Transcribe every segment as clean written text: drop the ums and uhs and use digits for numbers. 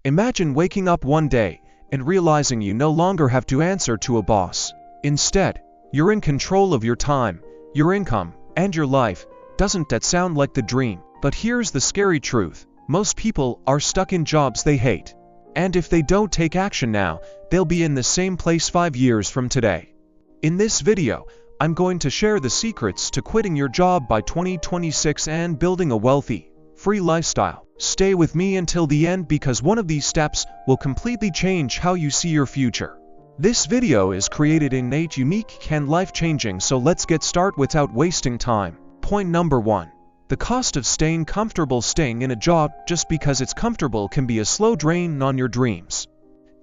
Imagine waking up one day and realizing you no longer have to answer to a boss. Instead, you're in control of your time, your income, and your life. Doesn't that sound like the dream? But here's the scary truth. Most people are stuck in jobs they hate. And if they don't take action now, they'll be in the same place 5 years from today. In this video, I'm going to share the secrets to quitting your job by 2026 and building a wealthy, free lifestyle. Stay with me until the end because one of these steps will completely change how you see your future. This video is created in unique and life-changing, so let's get started without wasting time. Point number 1. The cost of staying comfortable. Staying in a job just because it's comfortable can be a slow drain on your dreams.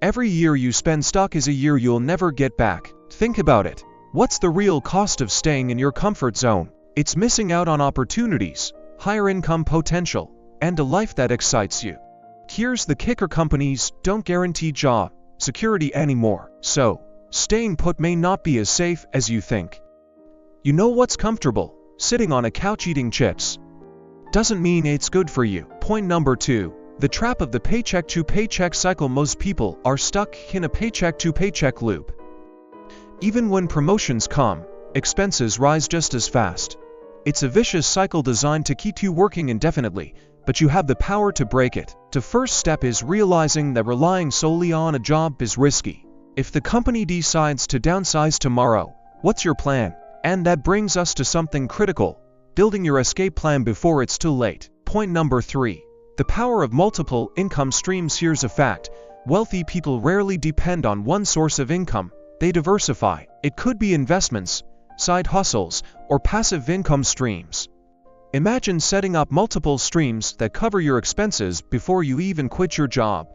Every year you spend stuck is a year you'll never get back. Think about it. What's the real cost of staying in your comfort zone? It's missing out on opportunities, higher income potential, and a life that excites you. Here's the kicker: companies don't guarantee job security anymore, so staying put may not be as safe as you think. You know what's comfortable? Sitting on a couch eating chips doesn't mean it's good for you. Point number 2. The trap of the paycheck to paycheck cycle. Most people are stuck in a paycheck to paycheck loop. Even when promotions come, expenses rise just as fast. It's a vicious cycle designed to keep you working indefinitely, but you have the power to break it. The first step is realizing that relying solely on a job is risky. If the company decides to downsize tomorrow, what's your plan? And that brings us to something critical: building your escape plan before it's too late. Point number 3. The power of multiple income streams. Here's a fact: wealthy people rarely depend on one source of income. They diversify. It could be investments, side hustles, or passive income streams. Imagine setting up multiple streams that cover your expenses before you even quit your job.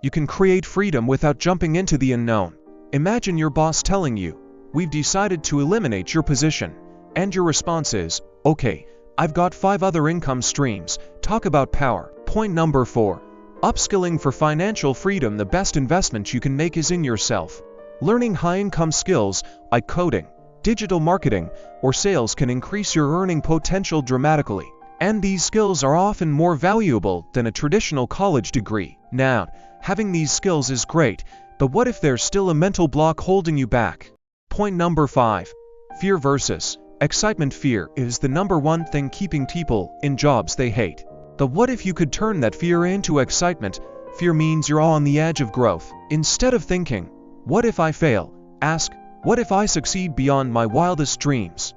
You can create freedom without jumping into the unknown. Imagine your boss telling you, "We've decided to eliminate your position," and your response is, "Okay, I've got 5 other income streams." Talk about power. Point number 4. Upskilling for financial freedom. The best investment you can make is in yourself. Learning high-income skills like coding, digital marketing, or sales can increase your earning potential dramatically. And these skills are often more valuable than a traditional college degree. Now, having these skills is great, but what if there's still a mental block holding you back? Point number 5. Fear versus excitement. Fear is the number one thing keeping people in jobs they hate. But what if you could turn that fear into excitement? Fear means you're on the edge of growth. Instead of thinking, "What if I fail?" ask, "What if I succeed beyond my wildest dreams?"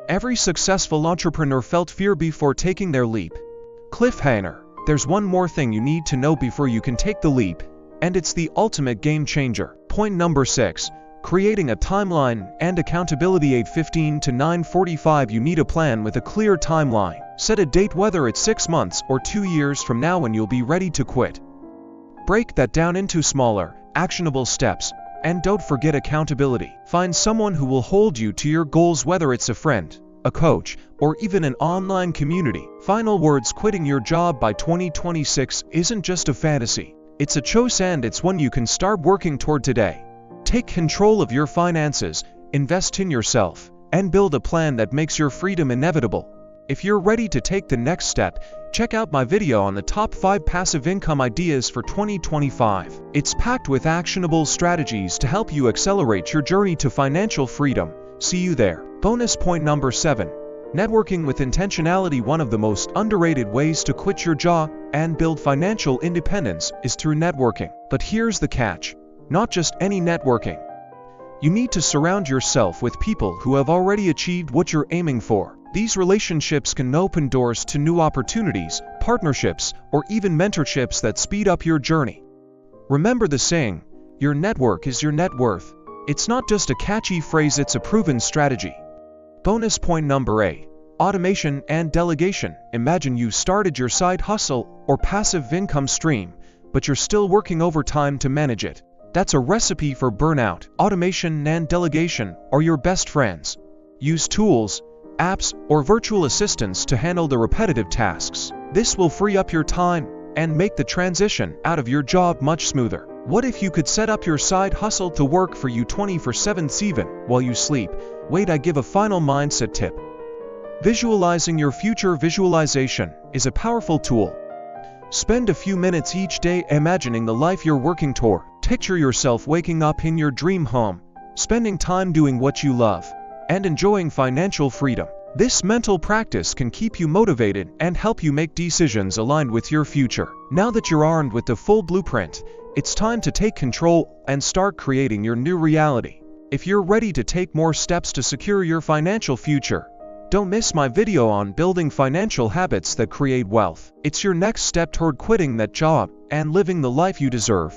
Every successful entrepreneur felt fear before taking their leap. Cliffhanger: there's one more thing you need to know before you can take the leap, and it's the ultimate game changer. Point number 6. Creating a timeline and accountability. 8:15 to 9:45. You need a plan with a clear timeline. Set a date, whether it's 6 months or 2 years from now, when you'll be ready to quit. Break that down into smaller, actionable steps, and don't forget accountability. Find someone who will hold you to your goals, whether it's a friend, a coach, or even an online community. Final words: quitting your job by 2026 isn't just a fantasy. It's a choice, and it's one you can start working toward today. Take control of your finances, invest in yourself, and build a plan that makes your freedom inevitable. If you're ready to take the next step, check out my video on the top 5 passive income ideas for 2025. It's packed with actionable strategies to help you accelerate your journey to financial freedom. See you there. Bonus point number 7. Networking with intentionality. One of the most underrated ways to quit your job and build financial independence is through networking. But here's the catch: not just any networking. You need to surround yourself with people who have already achieved what you're aiming for. These relationships can open doors to new opportunities, partnerships, or even mentorships that speed up your journey. Remember the saying, your network is your net worth. It's not just a catchy phrase, it's a proven strategy. Bonus point number 8. Automation and delegation. Imagine you started your side hustle or passive income stream, but you're still working overtime to manage it. That's a recipe for burnout. Automation and delegation are your best friends. Use tools, apps, or virtual assistants to handle the repetitive tasks. This will free up your time and make the transition out of your job much smoother. What if you could set up your side hustle to work for you 24/7 even while you sleep? Wait, I give a final mindset tip. Visualizing your future. Visualization is a powerful tool. Spend a few minutes each day imagining the life you're working toward. Picture yourself waking up in your dream home, spending time doing what you love, and enjoying financial freedom. This mental practice can keep you motivated and help you make decisions aligned with your future. Now that you're armed with the full blueprint, it's time to take control and start creating your new reality. If you're ready to take more steps to secure your financial future, don't miss my video on building financial habits that create wealth. It's your next step toward quitting that job and living the life you deserve.